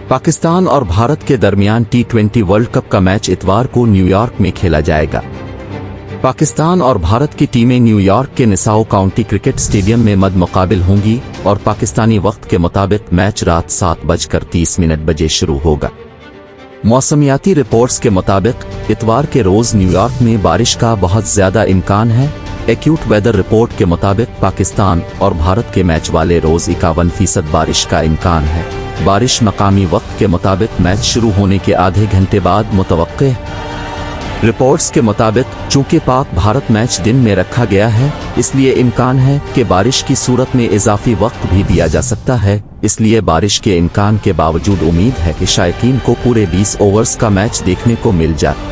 पाकिस्तान और भारत के दरमियान T20 वर्ल्ड कप का मैच इतवार को न्यूयॉर्क में खेला जाएगा। पाकिस्तान और भारत की टीमें न्यूयॉर्क के निसाओ काउंटी क्रिकेट स्टेडियम में मद्दमुकाबिल होंगी और पाकिस्तानी वक्त के मुताबिक मैच रात 7:30 बजे शुरू होगा। मौसमियाती रिपोर्ट्स के मुताबिक इतवार के रोज न्यूयॉर्क में बारिश का बहुत ज्यादा इम्कान है। एक्यूट वेदर रिपोर्ट के मुताबिक पाकिस्तान और भारत के मैच वाले रोज 51% बारिश का इम्कान है। बारिश मकामी वक्त के मुताबिक मैच शुरू होने के आधे घंटे बाद मुतवक्के है। रिपोर्ट्स के मुताबिक चूंकि पाक भारत मैच दिन में रखा गया है, इसलिए इम्कान है कि बारिश की सूरत में इजाफी वक्त भी दिया जा सकता है। इसलिए बारिश के इम्कान के बावजूद उम्मीद है कि शायकीन को पूरे 20 ओवर्स का मैच देखने को मिल जाए।